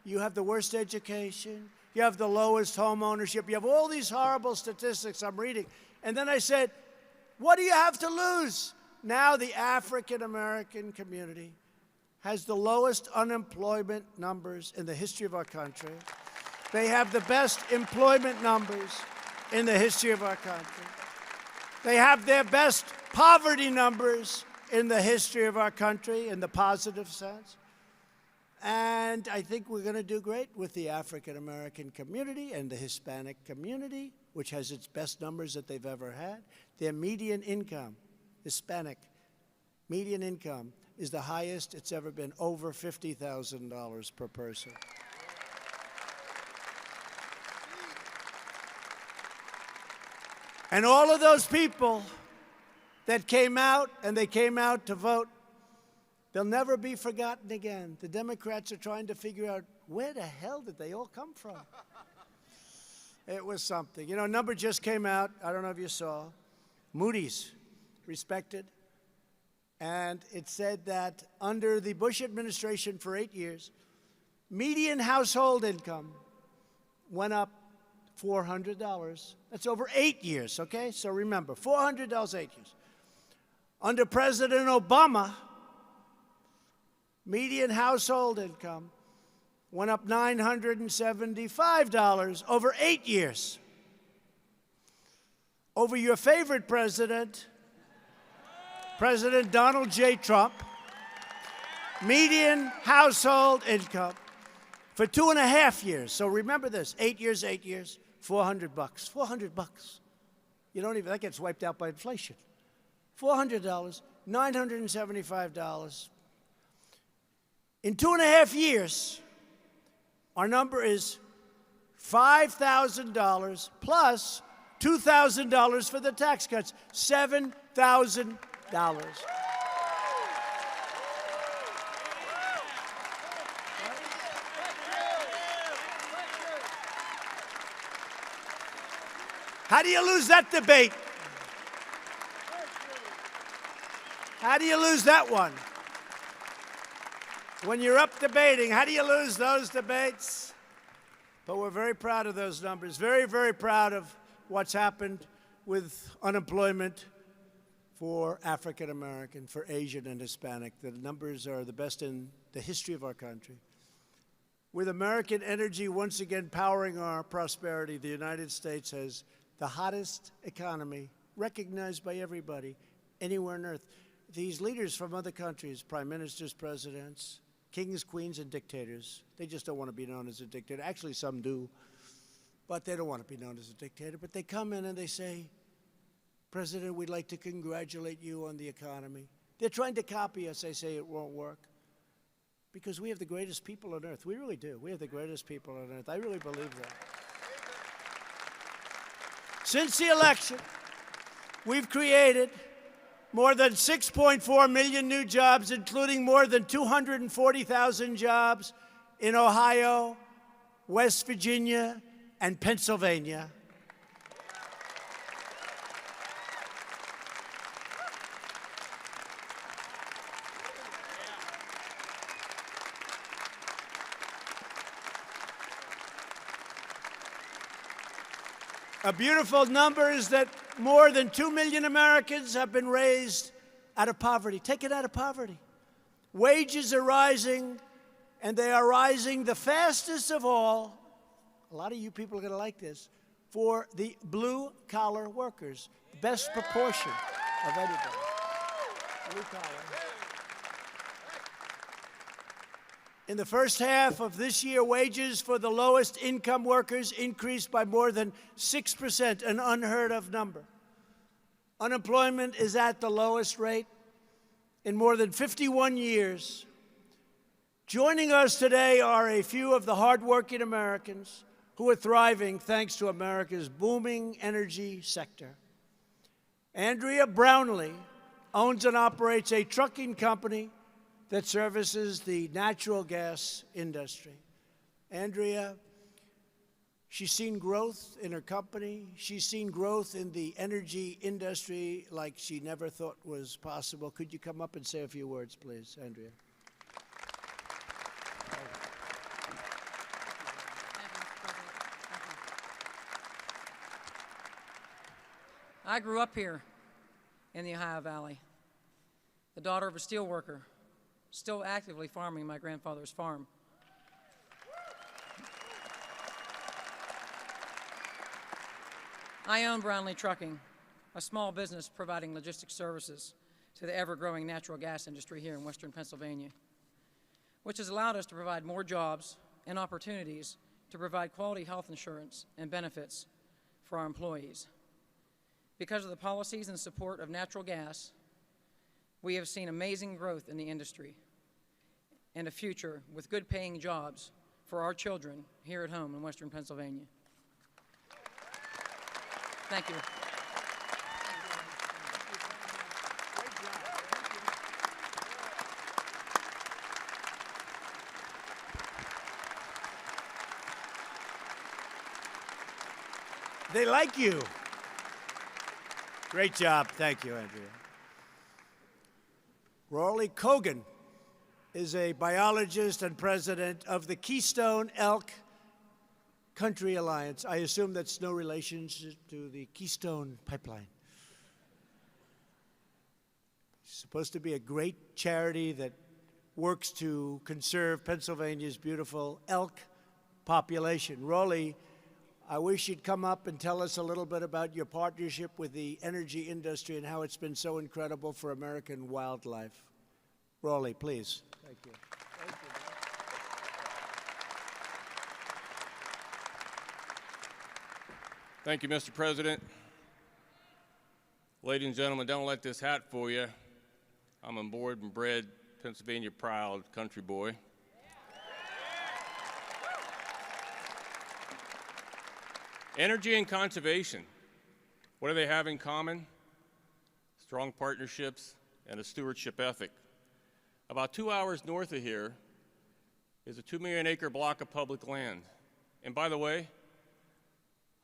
You have the worst education. You have the lowest home ownership. You have all these horrible statistics I'm reading. And then I said, what do you have to lose? Now the African-American community has the lowest unemployment numbers in the history of our country. They have the best employment numbers in the history of our country. They have their best poverty numbers in the history of our country, in the positive sense. And I think we're going to do great with the African-American community and the Hispanic community, which has its best numbers that they've ever had. Their median income, Hispanic median income, is the highest it's ever been, over $50,000 per person. And all of those people that came out, and they came out to vote, they'll never be forgotten again. The Democrats are trying to figure out, where the hell did they all come from? It was something. You know, a number just came out. I don't know if you saw. Moody's, respected. And it said that under the Bush administration for 8 years, median household income went up $400. That's over 8 years, okay? So remember, $400, 8 years. Under President Obama, median household income went up $975 over 8 years. Over your favorite president, President Donald J. Trump, median household income for 2.5 years. So remember this, 8 years, $400. $400. You don't even, that gets wiped out by inflation. $400, $975. In 2.5 years, our number is $5,000 plus $2,000 for the tax cuts, $7,000. How do you lose that debate? How do you lose that one? When you're up debating, how do you lose those debates? But we're very proud of those numbers, very, very proud of what's happened with unemployment for African American, for Asian and Hispanic. The numbers are the best in the history of our country. With American energy once again powering our prosperity, the United States has the hottest economy recognized by everybody anywhere on earth. These leaders from other countries, prime ministers, presidents, kings, queens, and dictators, they just don't want to be known as a dictator. Actually, some do, but they don't want to be known as a dictator. But they come in and they say, President, we'd like to congratulate you on the economy. They're trying to copy us. They say it won't work. Because we have the greatest people on earth. We really do. We have the greatest people on earth. I really believe that. Since the election, we've created more than 6.4 million new jobs, including more than 240,000 jobs in Ohio, West Virginia, and Pennsylvania. A beautiful number is that more than 2 million Americans have been raised out of poverty, taken out of poverty. Wages are rising, and they are rising the fastest of all. A lot of you people are going to like this, for the blue-collar workers, the best proportion of anybody. Blue-collar. In the first half of this year, wages for the lowest income workers increased by more than 6%, an unheard of number. Unemployment is at the lowest rate in more than 51 years. Joining us today are a few of the hardworking Americans who are thriving thanks to America's booming energy sector. Andrea Brownlee owns and operates a trucking company that services the natural gas industry. Andrea, she's seen growth in her company. She's seen growth in the energy industry like she never thought was possible. Could you come up and say a few words, please, Andrea? I grew up here in the Ohio Valley, the daughter of a steel worker, still actively farming my grandfather's farm. I own Brownlee Trucking, a small business providing logistics services to the ever-growing natural gas industry here in western Pennsylvania, which has allowed us to provide more jobs and opportunities to provide quality health insurance and benefits for our employees. Because of the policies and support of natural gas, we have seen amazing growth in the industry and a future with good-paying jobs for our children here at home in western Pennsylvania. Thank you. They like you. Great job. Thank you, Andrea. Rawley Kogan is a biologist and president of the Keystone Elk Country Alliance. I assume that's no relation to the Keystone Pipeline. It's supposed to be a great charity that works to conserve Pennsylvania's beautiful elk population. Rawley, I wish you'd come up and tell us a little bit about your partnership with the energy industry and how it's been so incredible for American wildlife. Rawley, please. Thank you. Thank you. Thank you, Mr. President. Ladies and gentlemen, don't let this hat fool you. I'm a born and bred Pennsylvania proud country boy. Energy and conservation, what do they have in common? Strong partnerships and a stewardship ethic. About 2 hours north of here is a 2 million acre block of public land. And by the way,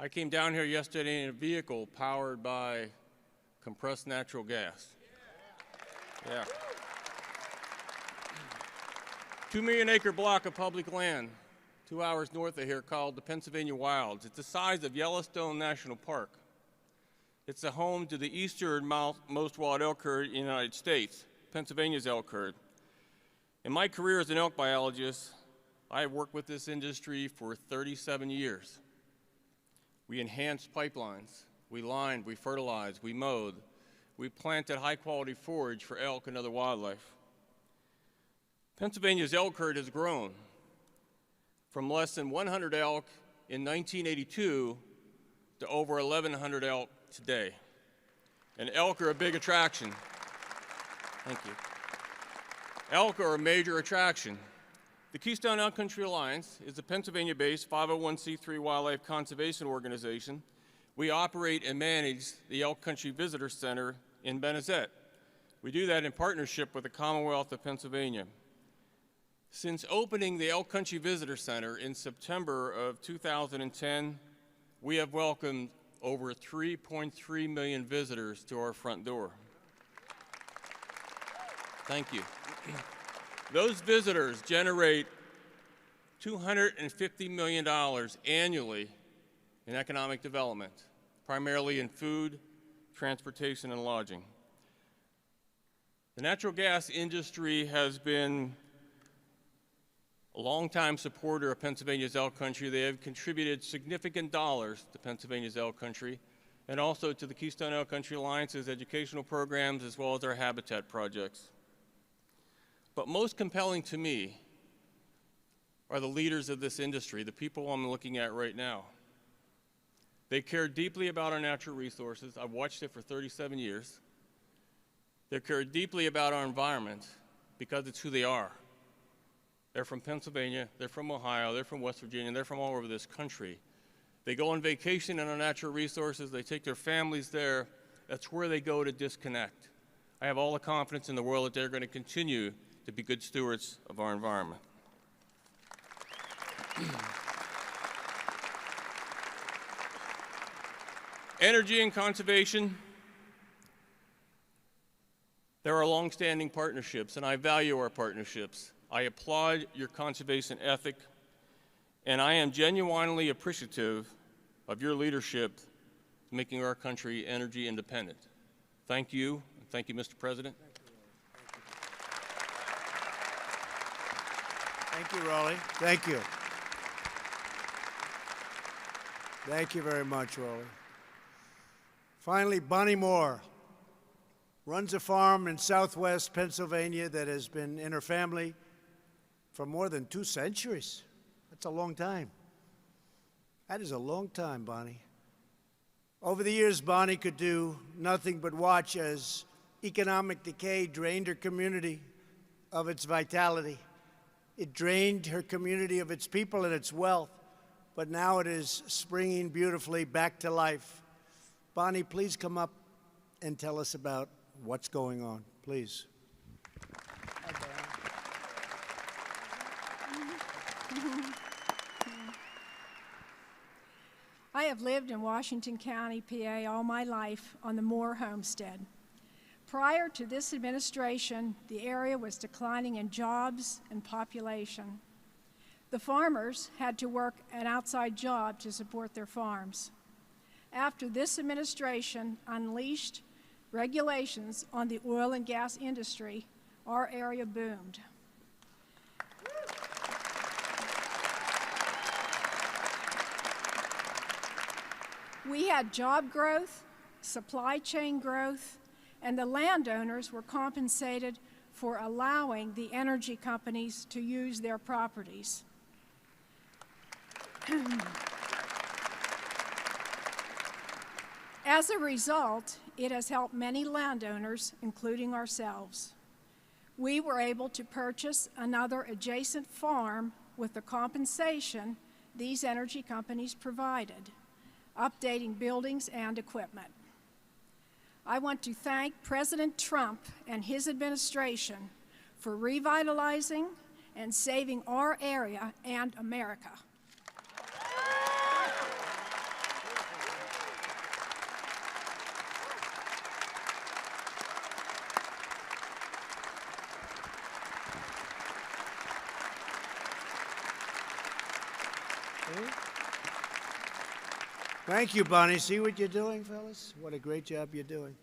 I came down here yesterday in a vehicle powered by compressed natural gas. Yeah. 2 million acre block of public land 2 hours north of here called the Pennsylvania Wilds. It's the size of Yellowstone National Park. It's the home to the easternmost wild elk herd in the United States, Pennsylvania's elk herd. In my career as an elk biologist, I have worked with this industry for 37 years. We enhanced pipelines. we lined, we fertilized, we mowed, we planted high-quality forage for elk and other wildlife. Pennsylvania's elk herd has grown from less than 100 elk in 1982 to over 1,100 elk today. And elk are a big attraction. Thank you. Elk are a major attraction. The Keystone Elk Country Alliance is a Pennsylvania-based 501c3 wildlife conservation organization. We operate and manage the Elk Country Visitor Center in Benezet. We do that in partnership with the Commonwealth of Pennsylvania. Since opening the Elk Country Visitor Center in September of 2010, we have welcomed over 3.3 million visitors to our front door. Thank you. Those visitors generate $250 million annually in economic development, primarily in food, transportation, and lodging. The natural gas industry has been a longtime supporter of Pennsylvania's elk country. They have contributed significant dollars to Pennsylvania's elk country and also to the Keystone Elk Country Alliance's educational programs as well as our habitat projects. But most compelling to me are the leaders of this industry, the people I'm looking at right now. They care deeply about our natural resources. I've watched it for 37 years. They care deeply about our environment because it's who they are. They're from Pennsylvania, they're from Ohio, they're from West Virginia, they're from all over this country. They go on vacation in our natural resources, they take their families there. That's where they go to disconnect. I have all the confidence in the world that they're going to continue to be good stewards of our environment. Energy and conservation. There are long-standing partnerships, and I value our partnerships. I applaud your conservation ethic, and I am genuinely appreciative of your leadership in making our country energy independent. Thank you, and thank you, Mr. President. Thank you, Raleigh. Thank you. Thank you very much, Raleigh. Finally, Bonnie Moore runs a farm in southwest Pennsylvania that has been in her family for more than 2 centuries. That's a long time. That is a long time, Bonnie. Over the years, Bonnie could do nothing but watch as economic decay drained her community of its vitality. It drained her community of its people and its wealth, but now it is springing beautifully back to life. Bonnie, please come up and tell us about what's going on, please. I have lived in Washington County, PA, all my life on the Moore homestead. Prior to this administration, the area was declining in jobs and population. The farmers had to work an outside job to support their farms. After this administration unleashed regulations on the oil and gas industry, our area boomed. We had job growth, supply chain growth, and the landowners were compensated for allowing the energy companies to use their properties. As a result, it has helped many landowners, including ourselves. We were able to purchase another adjacent farm with the compensation these energy companies provided, updating buildings and equipment. I want to thank President Trump and his administration for revitalizing and saving our area and America. Thank you, Bonnie. See what you're doing, fellas? What a great job you're doing.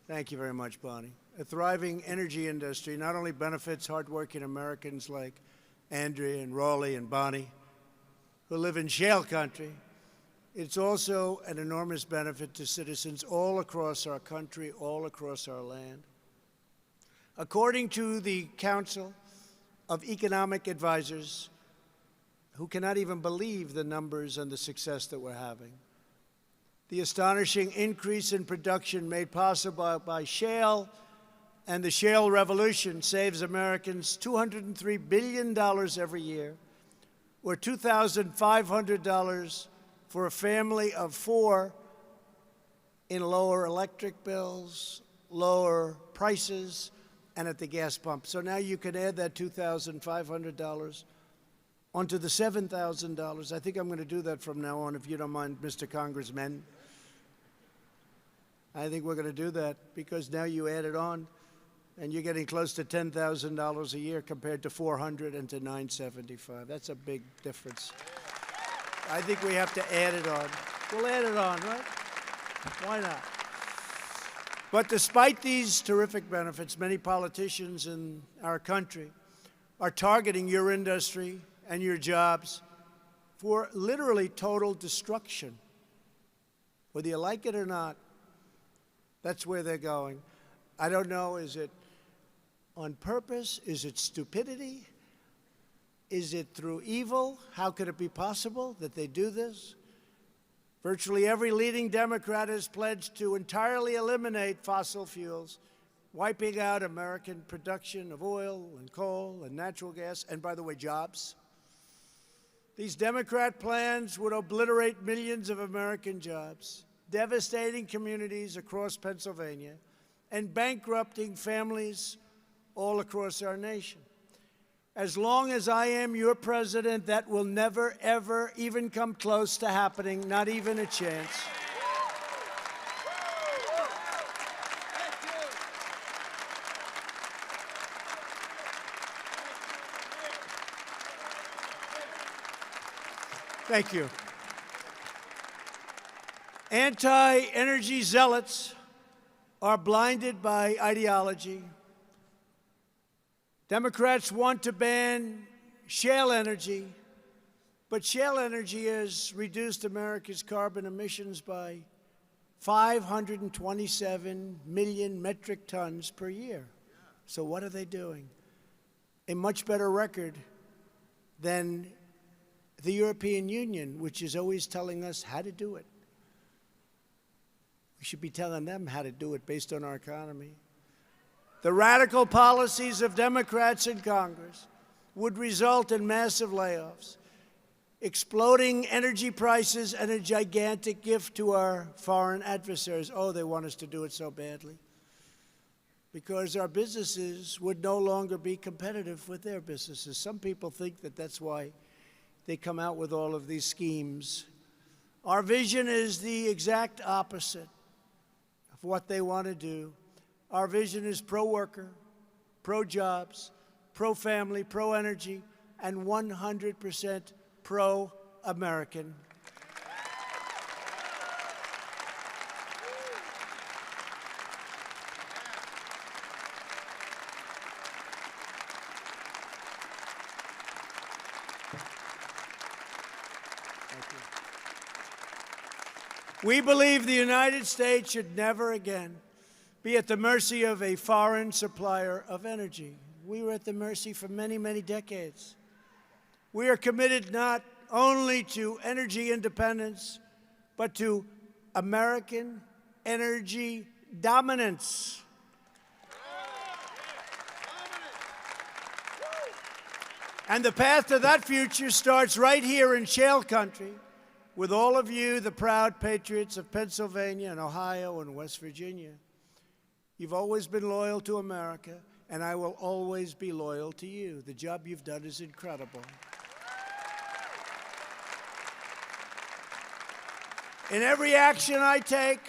Thank you very much, Bonnie. A thriving energy industry not only benefits hardworking Americans like Andrea and Raleigh and Bonnie, who live in shale country, It's also an enormous benefit to citizens all across our country, all across our land. According to the Council of Economic Advisors, who cannot even believe the numbers and the success that we're having, the astonishing increase in production made possible by shale and the shale revolution saves Americans $203 billion every year, or $2,500 for a family of 4 in lower electric bills, lower prices, and at the gas pump. So now you can add that $2,500 onto the $7,000. I think I'm going to do that from now on, if you don't mind, Mr. Congressman. I think we're going to do that because now you add it on, and you're getting close to $10,000 a year compared to $400 and to $975. That's a big difference. I think we have to add it on. We'll add it on, right? Why not? But despite these terrific benefits, many politicians in our country are targeting your industry and your jobs for literally total destruction. Whether you like it or not, that's where they're going. I don't know, is it on purpose? Is it stupidity? Is it through evil? How could it be possible that they do this? Virtually every leading Democrat has pledged to entirely eliminate fossil fuels, wiping out American production of oil and coal and natural gas, and by the way, jobs. These Democrat plans would obliterate millions of American jobs, devastating communities across Pennsylvania, and bankrupting families all across our nation. As long as I am your president, that will never, ever even come close to happening, not even a chance. Thank you. Anti-energy zealots are blinded by ideology. Democrats want to ban shale energy, but shale energy has reduced America's carbon emissions by 527 million metric tons per year. So what are they doing? A much better record than the European Union, which is always telling us how to do it. We should be telling them how to do it based on our economy. The radical policies of Democrats in Congress would result in massive layoffs, exploding energy prices, and a gigantic gift to our foreign adversaries. Oh, they want us to do it so badly. Because our businesses would no longer be competitive with their businesses. Some people think that that's why they come out with all of these schemes. Our vision is the exact opposite of what they want to do. Our vision is pro-worker, pro-jobs, pro-family, pro-energy, and 100% pro-American. We believe the United States should never again be at the mercy of a foreign supplier of energy. We were at the mercy for many, many decades. We are committed not only to energy independence, but to American energy dominance. And the path to that future starts right here in Shale country with all of you, the proud patriots of Pennsylvania and Ohio and West Virginia. You've always been loyal to America, and I will always be loyal to you. The job you've done is incredible. In every action I take,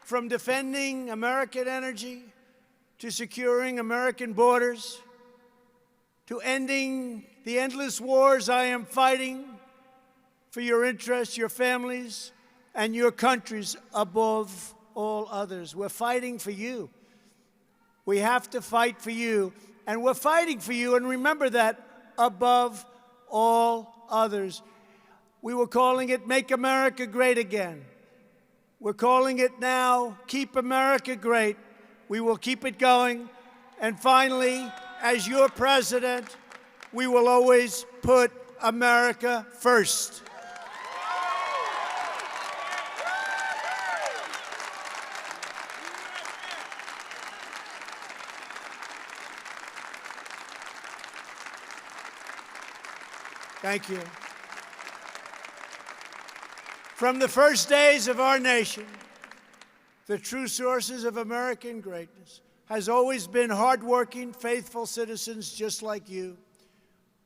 from defending American energy to securing American borders, to ending the endless wars I am fighting for your interests, your families, and your countries above all others. We're fighting for you. We have to fight for you, and we're fighting for you, and remember that above all others. we were calling it Make America Great Again. We're calling it now Keep America Great. We will keep it going. And finally, as your president, we will always put America first. Thank you. From the first days of our nation, the true sources of American greatness has always been hardworking, faithful citizens just like you.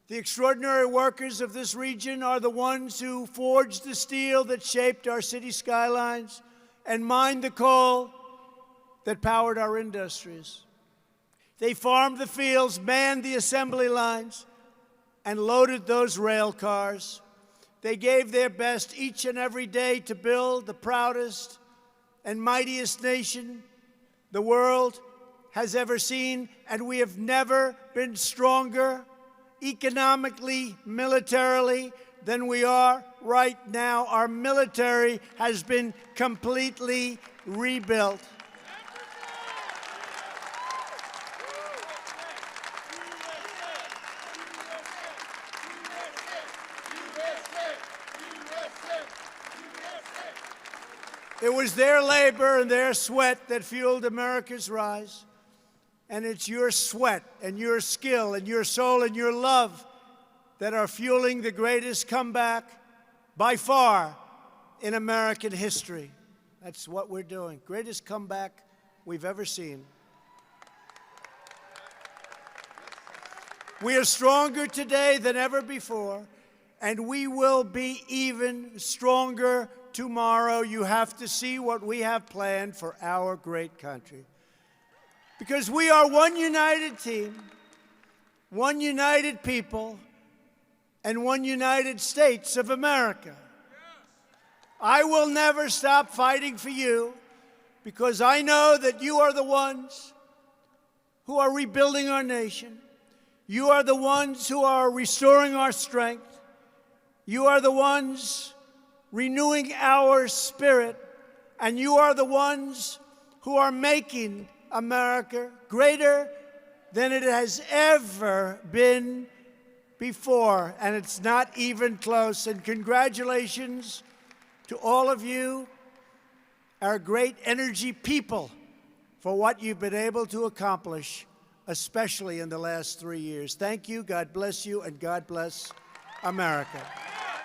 The extraordinary workers of this region are the ones who forged the steel that shaped our city skylines and mined the coal that powered our industries. They farmed the fields, manned the assembly lines, and loaded those rail cars. They gave their best each and every day to build the proudest and mightiest nation the world has ever seen, and we have never been stronger economically, militarily, than we are right now. Our military has been completely rebuilt. It was their labor and their sweat that fueled America's rise. And it's your sweat and your skill and your soul and your love that are fueling the greatest comeback by far in American history. That's what we're doing. Greatest comeback we've ever seen. We are stronger today than ever before, and we will be even stronger tomorrow. You have to see what we have planned for our great country. Because we are one united team, one united people, and one United States of America. I will never stop fighting for you because I know that you are the ones who are rebuilding our nation. You are the ones who are restoring our strength. You are the ones renewing our spirit, and you are the ones who are making America greater than it has ever been before, and it's not even close. And congratulations to all of you, our great energy people, for what you've been able to accomplish, especially in the last 3 years. Thank you, God bless you, and God bless America.